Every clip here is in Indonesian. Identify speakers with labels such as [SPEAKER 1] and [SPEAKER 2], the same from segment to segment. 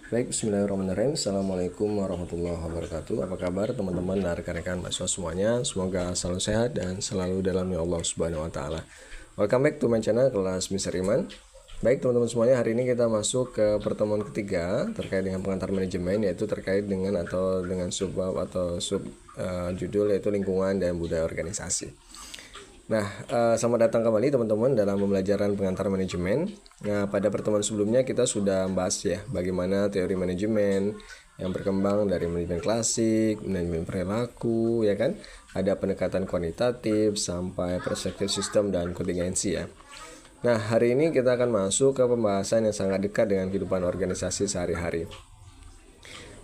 [SPEAKER 1] Baik, bismillahirrahmanirrahim. Assalamualaikum warahmatullahi wabarakatuh. Apa kabar teman-teman dan rekan-rekan mahasiswa semuanya? Semoga selalu sehat dan selalu dalam ya Allah Subhanahu wa taala. Welcome back to my channel kelas Mister Iman. Baik teman-teman semuanya, hari ini kita masuk ke pertemuan ketiga terkait dengan pengantar manajemen, yaitu terkait dengan sub judul yaitu lingkungan dan budaya organisasi. Nah, selamat datang kembali teman-teman dalam pembelajaran pengantar manajemen. Nah, pada pertemuan sebelumnya kita sudah membahas ya bagaimana teori manajemen yang berkembang dari manajemen klasik, manajemen perilaku, ya kan? Ada pendekatan kuantitatif sampai perspektif sistem dan kontingensi ya. Nah, hari ini kita akan masuk ke pembahasan yang sangat dekat dengan kehidupan organisasi sehari-hari,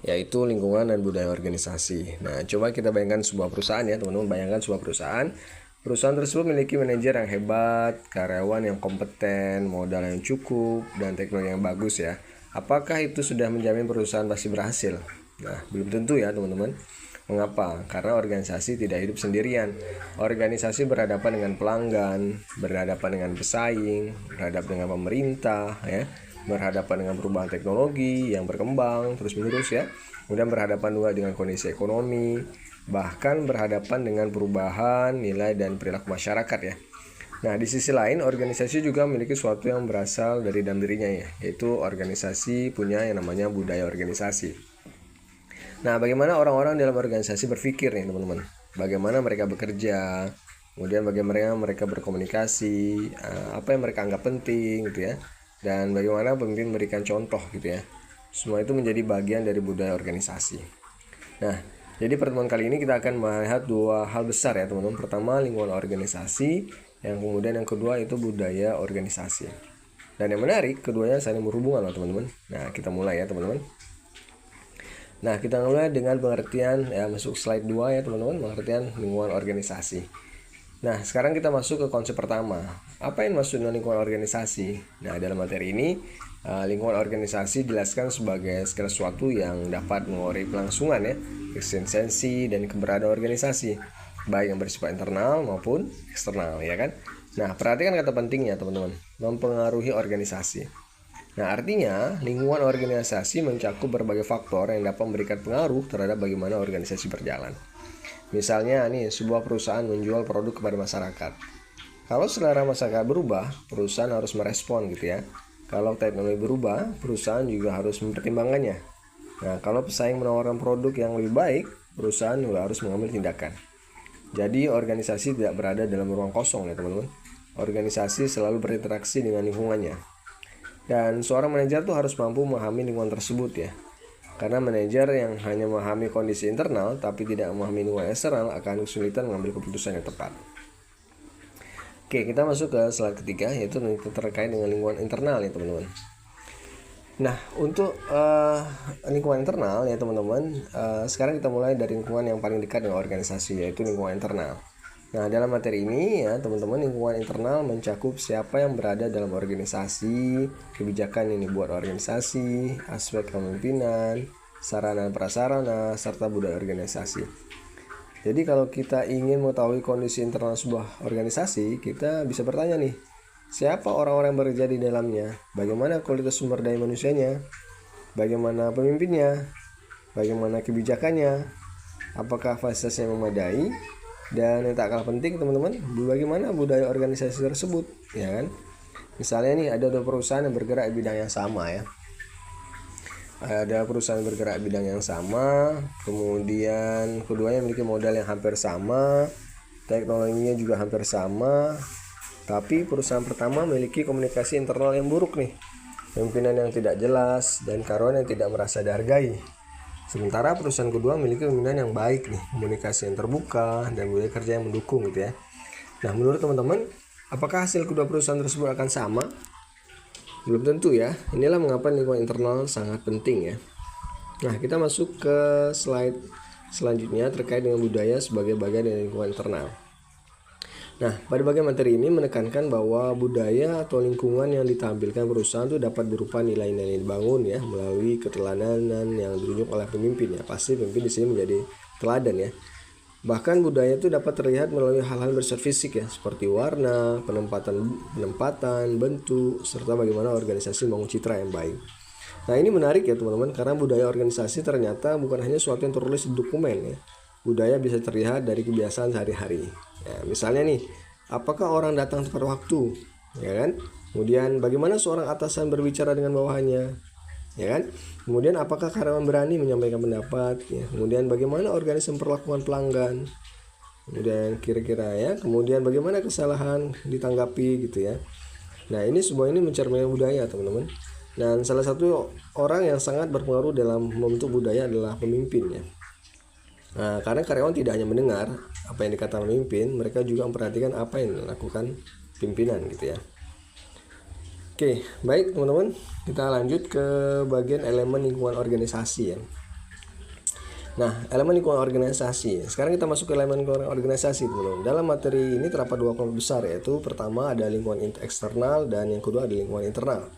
[SPEAKER 1] yaitu lingkungan dan budaya organisasi. Nah, coba kita bayangkan sebuah perusahaan ya teman-teman. Bayangkan sebuah perusahaan. Perusahaan tersebut memiliki manajer yang hebat, karyawan yang kompeten, modal yang cukup, dan teknologi yang bagus ya. Apakah itu sudah menjamin perusahaan pasti berhasil? Nah, belum tentu ya teman-teman. Mengapa? Karena organisasi tidak hidup sendirian. Organisasi berhadapan dengan pelanggan, berhadapan dengan pesaing, berhadapan dengan pemerintah ya, berhadapan dengan perubahan teknologi yang berkembang terus-menerus ya. Kemudian berhadapan juga dengan kondisi ekonomi, bahkan berhadapan dengan perubahan nilai dan perilaku masyarakat ya. Nah, di sisi lain organisasi juga memiliki sesuatu yang berasal dari dalam dirinya ya, yaitu organisasi punya yang namanya budaya organisasi. Nah, bagaimana orang-orang dalam organisasi berpikir nih teman-teman? Bagaimana mereka bekerja, kemudian bagaimana mereka berkomunikasi, apa yang mereka anggap penting gitu ya, dan bagaimana pemimpin memberikan contoh gitu ya. Semua itu menjadi bagian dari budaya organisasi. Nah, jadi pertemuan kali ini kita akan melihat dua hal besar ya teman-teman. Pertama, lingkungan organisasi, yang kemudian yang kedua itu budaya organisasi. Dan yang menarik, keduanya saling berhubungan loh teman-teman. Nah, kita mulai ya teman-teman. Nah, kita mulai dengan pengertian ya, masuk slide 2 ya teman-teman, pengertian lingkungan organisasi. Nah, sekarang kita masuk ke konsep pertama. Apa yang maksud dengan lingkungan organisasi? Nah, dalam materi ini, lingkungan organisasi dijelaskan sebagai segala sesuatu yang dapat mengurangi pelangsungan ya, eksistensi dan keberadaan organisasi, baik yang bersifat internal maupun eksternal ya kan. Nah, perhatikan kata pentingnya teman-teman, mempengaruhi organisasi. Nah, artinya lingkungan organisasi mencakup berbagai faktor yang dapat memberikan pengaruh terhadap bagaimana organisasi berjalan. Misalnya nih, sebuah perusahaan menjual produk kepada masyarakat. Kalau selera masyarakat berubah, perusahaan harus merespon gitu ya. Kalau teknologi berubah, perusahaan juga harus mempertimbangkannya. Nah, kalau pesaing menawarkan produk yang lebih baik, perusahaan juga harus mengambil tindakan. Jadi, organisasi tidak berada dalam ruang kosong ya teman-teman. Organisasi selalu berinteraksi dengan lingkungannya. Dan seorang manajer tuh harus mampu memahami lingkungan tersebut ya. Karena manajer yang hanya memahami kondisi internal tapi tidak memahami lingkungan eksternal akan kesulitan mengambil keputusan yang tepat. Oke, kita masuk ke slide ketiga, yaitu terkait dengan lingkungan internal ya teman-teman. Nah, untuk lingkungan internal ya teman-teman, sekarang kita mulai dari lingkungan yang paling dekat dengan organisasi, yaitu lingkungan internal. Nah, dalam materi ini ya teman-teman, lingkungan internal mencakup siapa yang berada dalam organisasi, kebijakan yang dibuat organisasi, aspek kepemimpinan, sarana dan prasarana, serta budaya organisasi. Jadi kalau kita ingin mengetahui kondisi internal sebuah organisasi, kita bisa bertanya nih, siapa orang-orang yang bekerja di dalamnya, bagaimana kualitas sumber daya manusianya, bagaimana pemimpinnya, bagaimana kebijakannya, apakah fasilitasnya memadai, dan yang tak kalah penting teman-teman, bagaimana budaya organisasi tersebut ya kan. Misalnya nih, ada dua perusahaan yang bergerak di bidang yang sama ya. Ada perusahaan bergerak di bidang yang sama, kemudian keduanya memiliki modal yang hampir sama, teknologinya juga hampir sama, tapi perusahaan pertama memiliki komunikasi internal yang buruk nih, pimpinan yang tidak jelas, dan karyawan yang tidak merasa dihargai. Sementara perusahaan kedua memiliki pimpinan yang baik nih, komunikasi yang terbuka, dan budaya kerja yang mendukung gitu ya. Nah, menurut teman-teman, apakah hasil kedua perusahaan tersebut akan sama? Belum tentu ya. Inilah mengapa lingkungan internal sangat penting ya. Nah, kita masuk ke slide selanjutnya terkait dengan budaya sebagai bagian dari lingkungan internal. Nah, pada bagian materi ini menekankan bahwa budaya atau lingkungan yang ditampilkan perusahaan itu dapat berupa nilai-nilai yang dibangun ya melalui keteladanan yang ditunjuk oleh pemimpin ya. Pasti pemimpin di sini menjadi teladan ya. Bahkan budaya itu dapat terlihat melalui hal-hal bersifat fisik ya, seperti warna, penempatan bentuk, serta bagaimana organisasi membangun citra yang baik. Nah ini menarik ya teman-teman, karena budaya organisasi ternyata bukan hanya sesuatu yang tertulis di dokumen ya. Budaya bisa terlihat dari kebiasaan sehari-hari. Ya, misalnya nih, apakah orang datang tepat waktu, ya kan? Kemudian bagaimana seorang atasan berbicara dengan bawahannya, ya kan? Kemudian apakah karyawan berani menyampaikan pendapat, ya. Kemudian bagaimana organisasi memperlakukan pelanggan, kemudian kira-kira ya, kemudian bagaimana kesalahan ditanggapi gitu ya. Nah ini mencerminkan budaya teman-teman. Dan salah satu orang yang sangat berpengaruh dalam membentuk budaya adalah pemimpinnya. Nah, karena karyawan tidak hanya mendengar apa yang dikatakan pemimpin, mereka juga memperhatikan apa yang dilakukan pimpinan gitu ya. Oke, baik teman-teman, kita lanjut ke bagian elemen lingkungan organisasi ya. Nah, elemen lingkungan organisasi. Sekarang kita masuk ke elemen lingkungan organisasi teman-teman. Dalam materi ini terdapat dua kelompok besar, yaitu pertama ada lingkungan eksternal dan yang kedua ada lingkungan internal.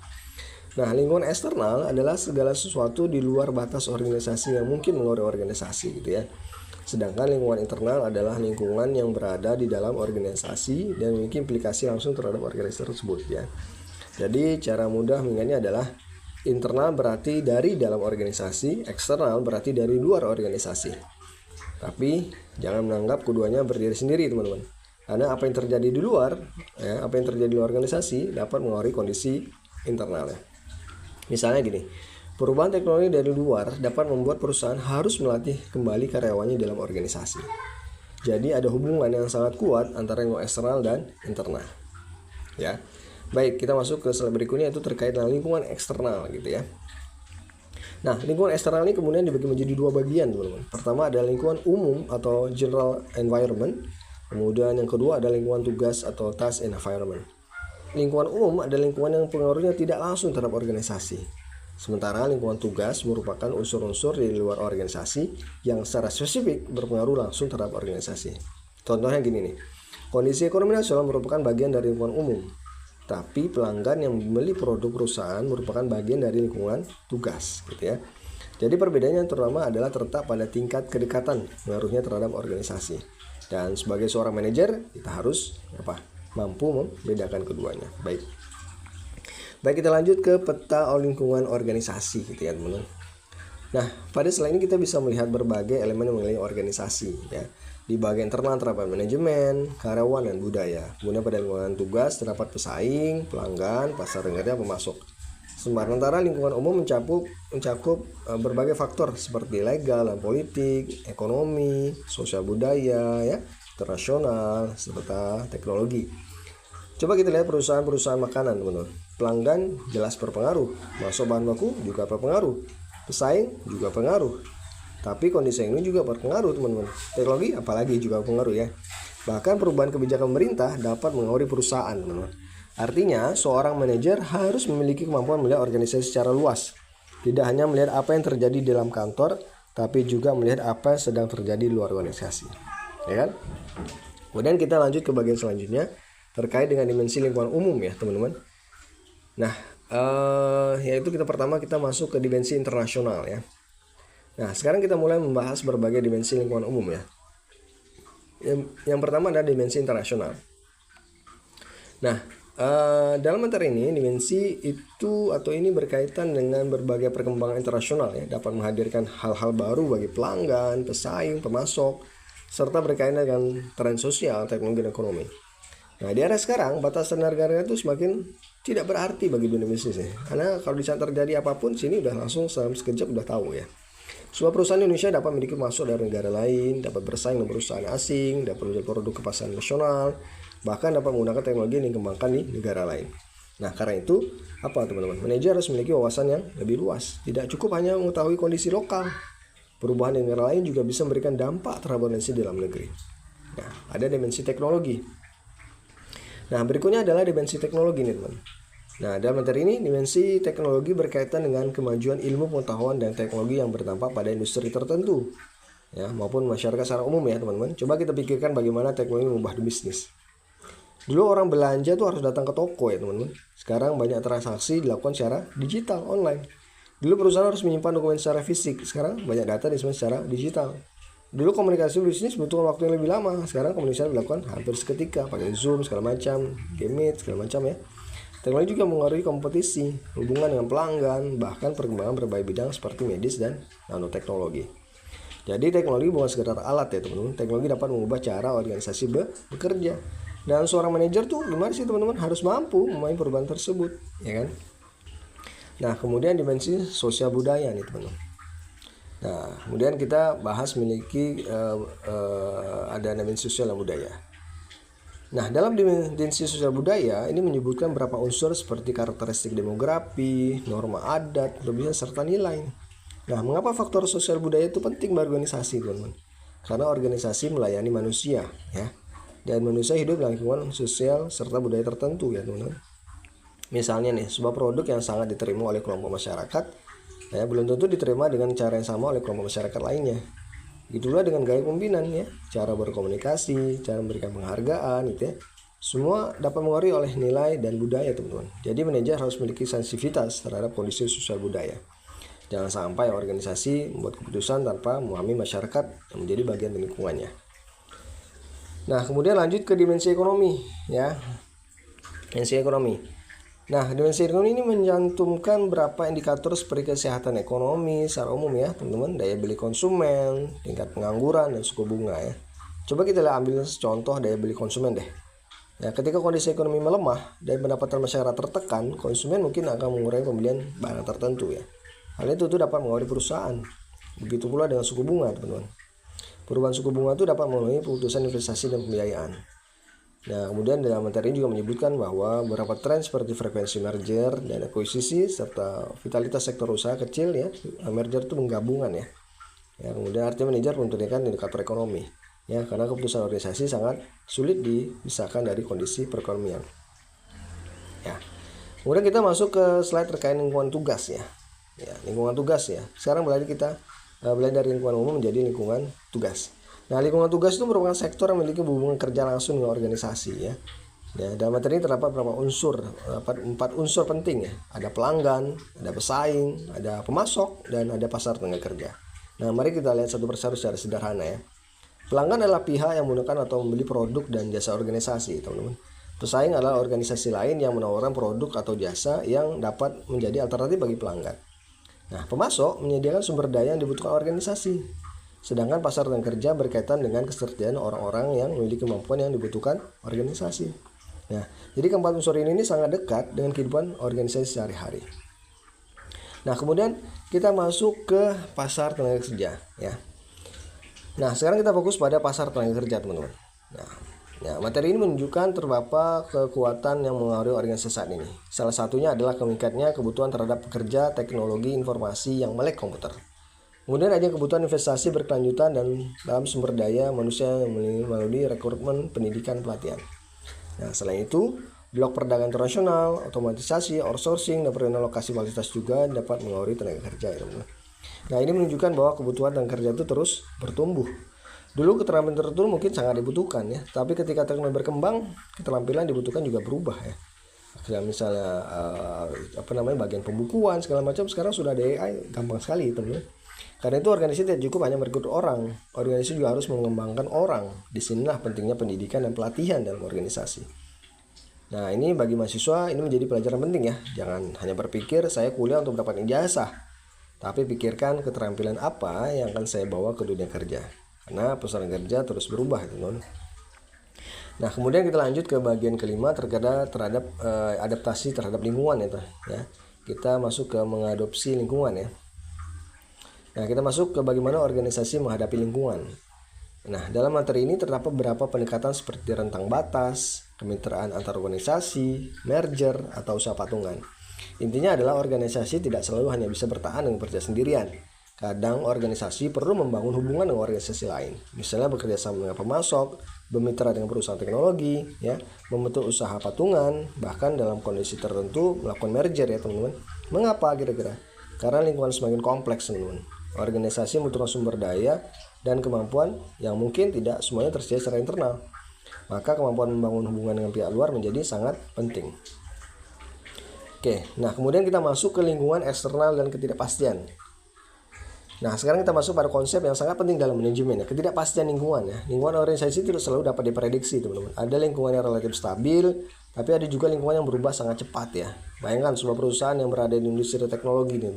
[SPEAKER 1] Nah, lingkungan eksternal adalah segala sesuatu di luar batas organisasi yang mungkin mengaruhi organisasi gitu ya. Sedangkan lingkungan internal adalah lingkungan yang berada di dalam organisasi dan memiliki implikasi langsung terhadap organisasi tersebut ya. Jadi cara mudah mengingatnya adalah internal berarti dari dalam organisasi, eksternal berarti dari luar organisasi. Tapi jangan menganggap keduanya berdiri sendiri teman-teman. Karena apa yang terjadi di luar, apa yang terjadi di luar organisasi dapat mengaruhi kondisi internal ya. Misalnya gini, perubahan teknologi dari luar dapat membuat perusahaan harus melatih kembali karyawannya dalam organisasi. Jadi ada hubungan yang sangat kuat antara lingkungan eksternal dan internal. Ya. Baik, kita masuk ke slide berikutnya, itu terkait dengan lingkungan eksternal gitu ya. Nah, lingkungan eksternal ini kemudian dibagi menjadi dua bagian, teman-teman. Pertama ada lingkungan umum atau general environment. Kemudian yang kedua ada lingkungan tugas atau task environment. Lingkungan umum adalah lingkungan yang pengaruhnya tidak langsung terhadap organisasi. Sementara lingkungan tugas merupakan unsur-unsur di luar organisasi yang secara spesifik berpengaruh langsung terhadap organisasi. Contohnya gini nih, kondisi ekonomi nasional merupakan bagian dari lingkungan umum, tapi pelanggan yang membeli produk perusahaan merupakan bagian dari lingkungan tugas, gitu ya. Jadi perbedaannya terutama adalah terletak pada tingkat kedekatan pengaruhnya terhadap organisasi. Dan sebagai seorang manajer, kita harus mampu membedakan keduanya. Baik, kita lanjut ke peta lingkungan organisasi gitu ya teman-teman. Nah, pada slide ini kita bisa melihat berbagai elemen yang mengelilingi organisasi ya. Di bagian internal terdapat manajemen, karyawan, dan budaya. Kemudian pada lingkungan tugas terdapat pesaing, pelanggan, pasar dengarnya, pemasok. Sementara lingkungan umum mencakup berbagai faktor seperti legal dan politik, ekonomi, sosial budaya ya, internasional, serta teknologi. Coba kita lihat perusahaan makanan teman-teman. Pelanggan jelas berpengaruh, masuk bahan baku juga berpengaruh, pesaing juga pengaruh. Tapi kondisi ini juga berpengaruh teman-teman. Teknologi apalagi juga berpengaruh ya. Bahkan perubahan kebijakan pemerintah dapat mengaruhi perusahaan teman-teman. Artinya seorang manajer harus memiliki kemampuan melihat organisasi secara luas. Tidak hanya melihat apa yang terjadi di dalam kantor, tapi juga melihat apa yang sedang terjadi di luar organisasi. Ya kan? Kemudian kita lanjut ke bagian selanjutnya terkait dengan dimensi lingkungan umum ya teman-teman. Nah, yaitu pertama kita masuk ke dimensi internasional ya. Nah, sekarang kita mulai membahas berbagai dimensi lingkungan umum ya. Yang pertama adalah dimensi internasional. Nah, dalam materi ini dimensi itu atau ini berkaitan dengan berbagai perkembangan internasional ya, dapat menghadirkan hal-hal baru bagi pelanggan, pesaing, pemasok, serta berkaitan dengan tren sosial, teknologi, dan ekonomi. Nah, di era sekarang batasan negara itu semakin tidak berarti bagi dunia bisnis ya. Karena kalau di saat terjadi apapun sini udah langsung sekejap udah tahu ya. Sebuah perusahaan Indonesia dapat memiliki masuk dari negara lain, dapat bersaing dengan perusahaan asing, dapat menjual produk ke pasar nasional, bahkan dapat menggunakan teknologi yang dikembangkan di negara lain. Nah, karena itu teman-teman? Manajer harus memiliki wawasan yang lebih luas. Tidak cukup hanya mengetahui kondisi lokal. Perubahan di negara lain juga bisa memberikan dampak terhadap kondisi dalam negeri. Nah, ada dimensi teknologi. Nah, berikutnya adalah dimensi teknologi nih teman. Nah, dalam materi ini dimensi teknologi berkaitan dengan kemajuan ilmu pengetahuan dan teknologi yang berdampak pada industri tertentu ya, maupun masyarakat secara umum ya teman-teman. Coba kita pikirkan bagaimana teknologi mengubah bisnis. Dulu orang belanja tuh harus datang ke toko ya teman-teman. Sekarang banyak transaksi dilakukan secara digital online. Dulu perusahaan harus menyimpan dokumen secara fisik, sekarang banyak data disimpan secara digital. Dulu komunikasi bisnis butuh waktu yang lebih lama, sekarang komunikasi dilakukan hampir seketika pakai Zoom segala macam, Game Meet segala macam ya. Teknologi juga mengaruhi kompetisi, hubungan dengan pelanggan, bahkan perkembangan berbagai bidang seperti medis dan nanoteknologi. Jadi teknologi bukan sekedar alat ya teman-teman. Teknologi dapat mengubah cara organisasi bekerja. Dan seorang manajer tuh gimana sih teman-teman? Harus mampu memahami perubahan tersebut, ya kan? Nah, kemudian dimensi sosial budaya nih teman-teman. Nah, kemudian kita bahas memiliki ada dimensi sosial dan budaya. Nah, dalam dimensi sosial budaya ini menyebutkan beberapa unsur seperti karakteristik demografi, norma adat, kelebihan serta nilai. Nah, mengapa faktor sosial budaya itu penting bagi organisasi, teman-teman? Karena organisasi melayani manusia, ya. Dan manusia hidup dalam lingkungan sosial serta budaya tertentu, ya, teman-teman. Misalnya nih, sebuah produk yang sangat diterima oleh kelompok masyarakat, ya, belum tentu diterima dengan cara yang sama oleh kelompok masyarakat lainnya. Itulah dengan gaya pemimpinan, ya, cara berkomunikasi, cara memberikan penghargaan, gitu ya. Semua dapat mengaruhi oleh nilai dan budaya, teman-teman. Jadi manajer harus memiliki sensitivitas terhadap kondisi sosial budaya. Jangan sampai organisasi membuat keputusan tanpa memahami masyarakat yang menjadi bagian dari lingkungannya. Nah, kemudian lanjut ke dimensi ekonomi, ya. Dimensi ekonomi. Nah, dimensi ekonomi ini mencantumkan beberapa indikator seperti kesehatan ekonomi secara umum, ya, teman-teman, daya beli konsumen, tingkat pengangguran, dan suku bunga, ya. Coba kita ambil contoh daya beli konsumen deh. Ya, ketika kondisi ekonomi melemah dan pendapatan masyarakat tertekan, konsumen mungkin akan mengurangi pembelian barang tertentu, ya. Hal itu dapat mengaruhi perusahaan. Begitu pula dengan suku bunga, teman-teman. Perubahan suku bunga itu dapat memenuhi keputusan investasi dan pembiayaan. Nah, kemudian dalam materi ini juga menyebutkan bahwa beberapa tren seperti frekuensi merger dan akuisisi serta vitalitas sektor usaha kecil, ya. Merger itu menggabungan, ya. Ya, kemudian artinya manajer memperhatikan indikator ekonomi, ya, karena keputusan organisasi sangat sulit dipisahkan dari kondisi perekonomian. Ya. Kemudian kita masuk ke slide terkait lingkungan tugas, ya. Ya, lingkungan tugas, ya. Sekarang kita belajar dari lingkungan umum menjadi lingkungan tugas. Nah, lingkungan tugas itu merupakan sektor yang memiliki hubungan kerja langsung dengan organisasi, ya. Ya, dalam materi ini terdapat beberapa unsur, empat unsur penting, ya. Ada pelanggan, ada pesaing, ada pemasok, dan ada pasar tenaga kerja. Nah, mari kita lihat satu persatu secara sederhana, ya. Pelanggan adalah pihak yang menggunakan atau membeli produk dan jasa organisasi, teman-teman. Pesaing adalah organisasi lain yang menawarkan produk atau jasa yang dapat menjadi alternatif bagi pelanggan. Nah, pemasok menyediakan sumber daya yang dibutuhkan organisasi. Sedangkan pasar tenaga kerja berkaitan dengan kesejahteraan orang-orang yang memiliki kemampuan yang dibutuhkan organisasi. Nah, jadi keempat unsur ini sangat dekat dengan kehidupan organisasi sehari-hari. Nah, kemudian kita masuk ke pasar tenaga kerja, ya. Nah, sekarang kita fokus pada pasar tenaga kerja, teman-teman. Nah, materi ini menunjukkan terdapat kekuatan yang mengaruhi organisasi saat ini. Salah satunya adalah meningkatnya kebutuhan terhadap pekerja teknologi informasi yang melek komputer. Kemudian ada kebutuhan investasi berkelanjutan dan dalam sumber daya manusia melalui rekrutmen, pendidikan, pelatihan. Nah, selain itu, blok perdagangan internasional, otomatisasi, outsourcing, dan relokasi fasilitas juga dapat mengaruhi tenaga kerja, ya, teman-teman. Nah, ini menunjukkan bahwa kebutuhan tenaga kerja itu terus bertumbuh. Dulu keterampilan tertentu mungkin sangat dibutuhkan, ya, tapi ketika teknologi berkembang, keterampilan dibutuhkan juga berubah, ya. Misalnya bagian pembukuan segala macam sekarang sudah ada AI, gampang sekali, teman-teman. Karena itu organisasi tidak cukup hanya merekrut orang, organisasi juga harus mengembangkan orang. Disinilah pentingnya pendidikan dan pelatihan dalam organisasi. Nah, ini bagi mahasiswa ini menjadi pelajaran penting, ya. Jangan hanya berpikir saya kuliah untuk mendapatkan ijazah, tapi pikirkan keterampilan apa yang akan saya bawa ke dunia kerja. Karena perusahaan kerja terus berubah, teman-teman. Nah, kemudian kita lanjut ke bagian kelima terhadap adaptasi terhadap lingkungan, ya. Kita masuk ke mengadopsi lingkungan, ya. Nah, kita masuk ke bagaimana organisasi menghadapi lingkungan. Nah, dalam materi ini terdapat beberapa pendekatan seperti rentang batas, kemitraan antar organisasi, merger, atau usaha patungan. Intinya adalah organisasi tidak selalu hanya bisa bertahan dengan bekerja sendirian. Kadang organisasi perlu membangun hubungan dengan organisasi lain. Misalnya bekerja sama dengan pemasok, bermitra dengan perusahaan teknologi, ya, membentuk usaha patungan, bahkan dalam kondisi tertentu melakukan merger, ya, teman-teman. Mengapa kira-kira? Karena lingkungan semakin kompleks, teman-teman. Organisasi membutuhkan sumber daya dan kemampuan yang mungkin tidak semuanya tersedia secara internal. Maka kemampuan membangun hubungan dengan pihak luar menjadi sangat penting. Oke, nah kemudian kita masuk ke lingkungan eksternal dan ketidakpastian. Nah, sekarang kita masuk pada konsep yang sangat penting dalam manajemen, ya, ketidakpastian lingkungan, ya. Lingkungan organisasi tidak selalu dapat diprediksi, teman-teman. Ada lingkungan yang relatif stabil, Tapi ada juga lingkungan yang berubah sangat cepat ya. Bayangkan sebuah perusahaan yang berada di industri teknologi nih,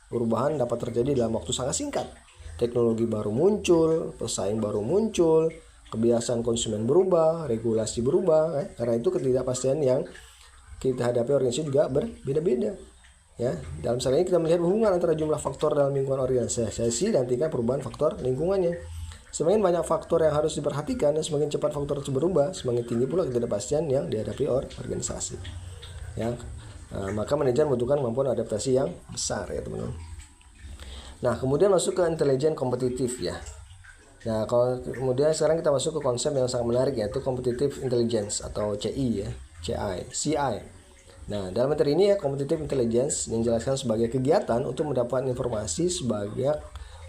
[SPEAKER 1] perubahan dapat terjadi dalam waktu sangat singkat. Teknologi baru muncul, pesaing baru muncul, kebiasaan konsumen berubah, regulasi berubah. Karena itu ketidakpastian yang kita hadapi organisasi juga berbeda-beda. Ya, dalam hal ini kita melihat hubungan antara jumlah faktor dalam lingkungan organisasi dan tingkat perubahan faktor lingkungannya. Semakin banyak faktor yang harus diperhatikan dan semakin cepat faktor tersebut berubah, semakin tinggi pula ketidakpastian yang dihadapi organisasi. Ya, maka manajer membutuhkan kemampuan adaptasi yang besar ya teman-teman. Nah, kemudian masuk ke intelijen kompetitif ya. Nah, kalau kemudian sekarang kita masuk ke konsep yang sangat menarik yaitu competitive intelligence atau CI ya, CI. Nah, dalam materi ini ya, competitive intelligence dijelaskan sebagai kegiatan untuk mendapatkan informasi sebanyak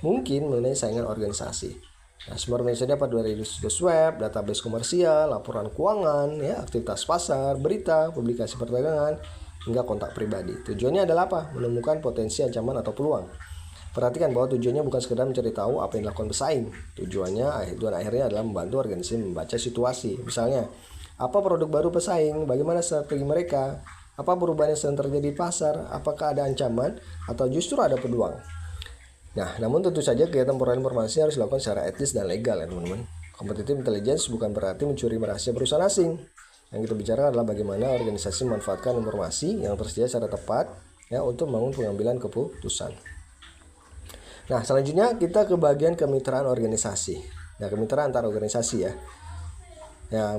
[SPEAKER 1] mungkin mengenai saingan organisasi. Nah, sumber informasi dapat dari situs web, database komersial, laporan keuangan, ya, aktivitas pasar, berita, publikasi perdagangan, hingga kontak pribadi. Tujuannya adalah apa? Menemukan potensi ancaman atau peluang. Perhatikan bahwa tujuannya bukan sekedar mencari tahu apa yang dilakukan pesaing. Tujuan akhirnya adalah membantu organisasi membaca situasi. Misalnya, apa produk baru pesaing, bagaimana strategi mereka, apa perubahan yang sedang terjadi di pasar, apakah ada ancaman atau justru ada peluang. Nah, namun tentu saja kegiatan perolehan informasi harus dilakukan secara etis dan legal ya teman-teman. Competitive intelligence bukan berarti mencuri rahasia perusahaan asing. Yang kita bicarakan adalah bagaimana organisasi memanfaatkan informasi yang tersedia secara tepat ya untuk membangun pengambilan keputusan. Nah, selanjutnya kita ke bagian kemitraan organisasi. Nah, kemitraan antar organisasi ya. Ya,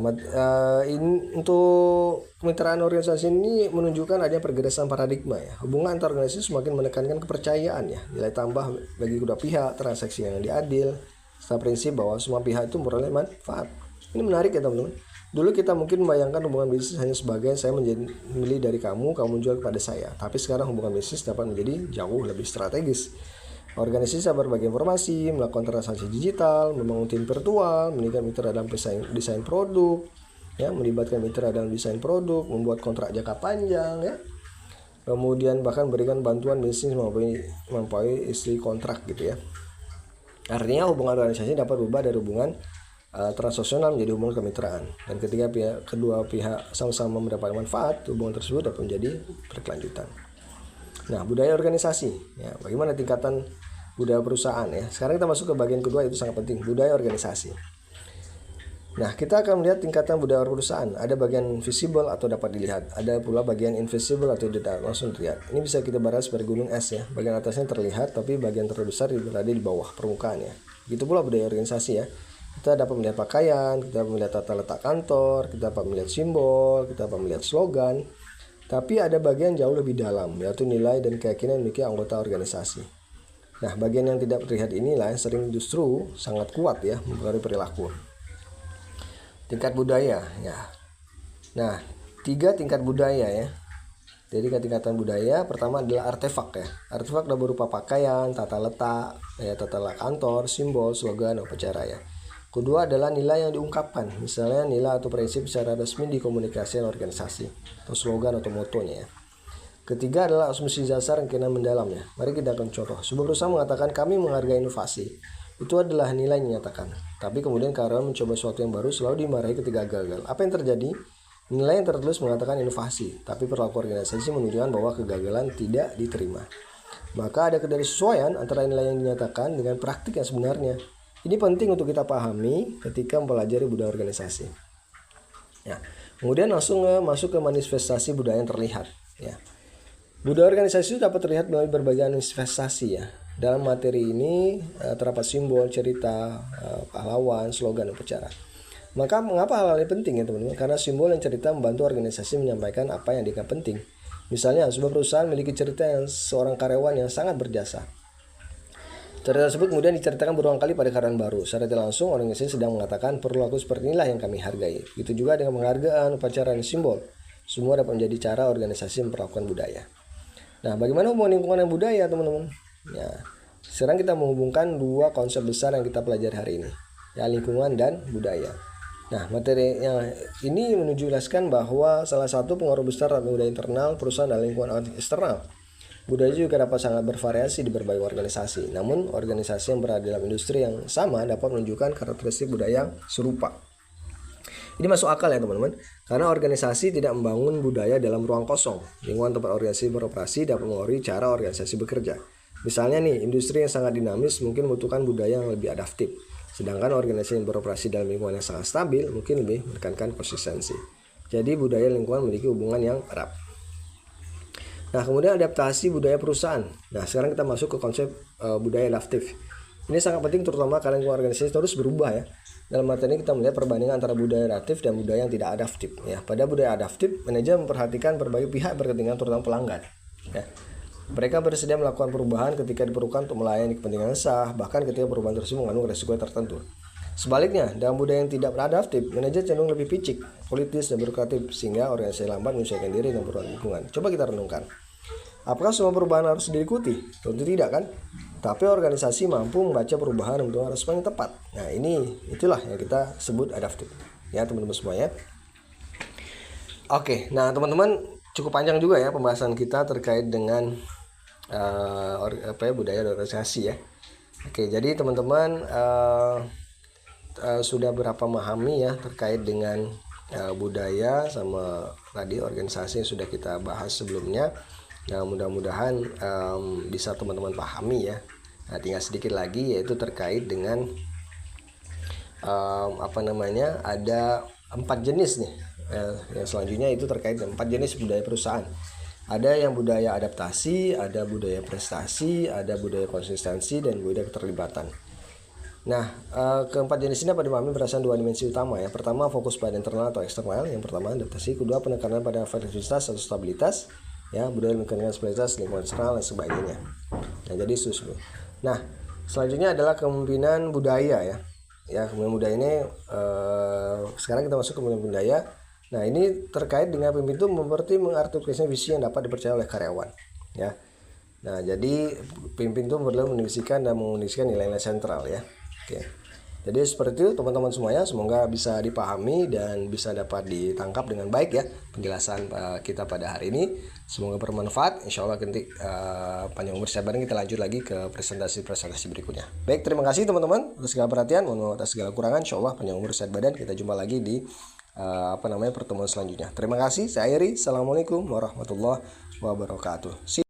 [SPEAKER 1] untuk kemitraan organisasi ini menunjukkan adanya pergeseran paradigma ya. Hubungan antar organisasi semakin menekankan kepercayaan ya, nilai tambah bagi kedua pihak, transaksi yang adil, serta prinsip bahwa semua pihak itu memperoleh manfaat. Ini menarik ya teman-teman. Dulu kita mungkin membayangkan hubungan bisnis hanya sebagai saya membeli dari kamu menjual kepada saya. Tapi sekarang hubungan bisnis dapat menjadi jauh lebih strategis. Organisasi bisa berbagi informasi, melakukan transaksi digital, membangun tim virtual, melibatkan mitra dalam desain produk, ya, melibatkan mitra dalam desain produk, membuat kontrak jangka panjang, ya, kemudian bahkan berikan bantuan bisnis melampaui isi kontrak gitu ya. Artinya hubungan organisasi dapat berubah dari hubungan transaksional menjadi hubungan kemitraan, dan ketika kedua pihak sama-sama mendapatkan manfaat, hubungan tersebut dapat menjadi berkelanjutan. Nah, budaya organisasi ya, bagaimana tingkatan budaya perusahaan ya. Sekarang kita masuk ke bagian kedua, itu sangat penting, budaya organisasi. Nah, kita akan melihat tingkatan budaya perusahaan. Ada bagian visible atau dapat dilihat, ada pula bagian invisible atau tidak langsung terlihat. Ini bisa kita bahas sebagai gunung es ya. Bagian atasnya terlihat tapi bagian terbesar berada di bawah permukaan ya. Begitu pula budaya organisasi ya. Kita dapat melihat pakaian, kita dapat melihat tata letak kantor, kita dapat melihat simbol, kita dapat melihat slogan. Tapi ada bagian jauh lebih dalam, yaitu nilai dan keyakinan memiliki anggota organisasi. Nah, bagian yang tidak terlihat inilah yang sering justru sangat kuat ya mempengaruhi perilaku. Tingkat budaya ya. Nah, 3 tingkat budaya ya. Jadi tingkatan budaya pertama adalah artefak ya. Artefak adalah berupa pakaian, tata letak, ya, tata letak kantor, simbol, slogan, upacara ya. Kedua adalah nilai yang diungkapkan, misalnya nilai atau prinsip secara resmi dikomunikasikan organisasi, atau slogan atau motonya ya. Ketiga adalah asumsi dasar yang kena mendalam ya. Mari kita akan contoh. Sebuah perusahaan mengatakan kami menghargai inovasi. Itu adalah nilai yang dinyatakan. Tapi kemudian karyawan mencoba sesuatu yang baru selalu dimarahi ketika gagal. Apa yang terjadi? Nilai yang tertulis mengatakan inovasi, tapi perilaku organisasi menunjukkan bahwa kegagalan tidak diterima. Maka ada ketidaksesuaian antara nilai yang dinyatakan dengan praktik yang sebenarnya. Ini penting untuk kita pahami ketika mempelajari budaya organisasi. Ya, kemudian langsung masuk ke manifestasi budaya yang terlihat. Ya, budaya organisasi dapat terlihat melalui berbagai manifestasi ya. Dalam materi ini terdapat simbol, cerita, pahlawan, slogan, upacara. Maka mengapa hal ini penting ya teman-teman? Karena simbol dan cerita membantu organisasi menyampaikan apa yang dianggap penting. Misalnya, sebuah perusahaan memiliki cerita yang seorang karyawan yang sangat berjasa. Cerita tersebut kemudian diceritakan berulang kali pada karyawan baru. Secara tidak langsung, organisasi sedang mengatakan perilaku seperti inilah yang kami hargai. Begitu juga dengan penghargaan, upacara, dan simbol. Semua dapat menjadi cara organisasi memperlakukan budaya. Nah, bagaimana hubungan lingkungan dan budaya, teman-teman? Ya, sekarang kita menghubungkan 2 konsep besar yang kita pelajari hari ini, ya, lingkungan dan budaya. Nah, materi yang ini menjelaskan bahwa salah satu pengaruh besar terhadap budaya internal perusahaan adalah lingkungan eksternal. Budaya juga dapat sangat bervariasi di berbagai organisasi. Namun, organisasi yang berada dalam industri yang sama dapat menunjukkan karakteristik budaya yang serupa. Ini masuk akal ya teman-teman, karena organisasi tidak membangun budaya dalam ruang kosong. Lingkungan tempat organisasi beroperasi dapat mempengaruhi cara organisasi bekerja. Misalnya nih, industri yang sangat dinamis mungkin membutuhkan budaya yang lebih adaptif. Sedangkan organisasi yang beroperasi dalam lingkungan yang sangat stabil mungkin lebih menekankan konsistensi. Jadi budaya lingkungan memiliki hubungan yang erat. Nah, kemudian adaptasi budaya perusahaan. Nah, sekarang kita masuk ke konsep budaya adaptif. Ini sangat penting terutama karena lingkungan organisasi terus berubah ya. Dalam arti ini kita melihat perbandingan antara budaya adaptif dan budaya yang tidak adaptif ya. Pada budaya adaptif, manajer memperhatikan berbagai pihak berkepentingan terutama pelanggan ya. Mereka bersedia melakukan perubahan ketika diperlukan untuk melayani kepentingan sah, bahkan ketika perubahan tersebut mengandung resiko tertentu. Sebaliknya, dalam budaya yang tidak adaptif, manajer cenderung lebih picik, politis, dan birokratif sehingga organisasi lambat menyesuaikan diri dengan perubahan lingkungan. Coba kita renungkan. Apakah semua perubahan harus diikuti? Tentu tidak kan? Tapi organisasi mampu membaca perubahan untuk respon yang tepat. Nah, itulah yang kita sebut adaptif. Ya, teman-teman semuanya. Oke, nah teman-teman cukup panjang juga ya pembahasan kita terkait dengan budaya organisasi ya. Oke, jadi teman-teman sudah berapa memahami ya terkait dengan budaya sama tadi organisasi yang sudah kita bahas sebelumnya. Nah, mudah-mudahan bisa teman-teman pahami ya. Nah, tinggal sedikit lagi yaitu terkait dengan ada 4 jenis nih. Yang selanjutnya itu terkait dengan 4 jenis budaya perusahaan. Ada yang budaya adaptasi, ada budaya prestasi, ada budaya konsistensi, dan budaya keterlibatan. Nah, keempat jenis ini dapat dipahami berdasarkan 2 dimensi utama ya. Pertama, fokus pada internal atau eksternal. Yang pertama, adaptasi. Kedua, penekanan pada fleksibilitas atau stabilitas. Ya, budaya menekankan stabilitas, lingkungan eksternal, dan sebagainya. Nah, jadi susu. Nah, selanjutnya adalah kepemimpinan budaya ya. Ya, kepemimpinan budaya ini sekarang kita masuk ke kepemimpinan budaya. Nah, ini terkait dengan pemimpin itu seperti mengartikulasi visi yang dapat dipercaya oleh karyawan ya. Nah, jadi pemimpin itu perlu mendefinikan dan mengundisikan nilai-nilai sentral ya. Oke. Jadi seperti itu teman-teman semuanya, semoga bisa dipahami dan bisa dapat ditangkap dengan baik ya penjelasan kita pada hari ini. Semoga bermanfaat. Insya Allah nanti panjang umur sehat badan kita lanjut lagi ke presentasi berikutnya. Baik, terima kasih teman-teman atas segala perhatian, mohon maaf atas segala kurangan. Insya Allah panjang umur sehat badan, kita jumpa lagi di pertemuan selanjutnya. Terima kasih, saya Airi. Assalamualaikum warahmatullahi wabarakatuh. See you.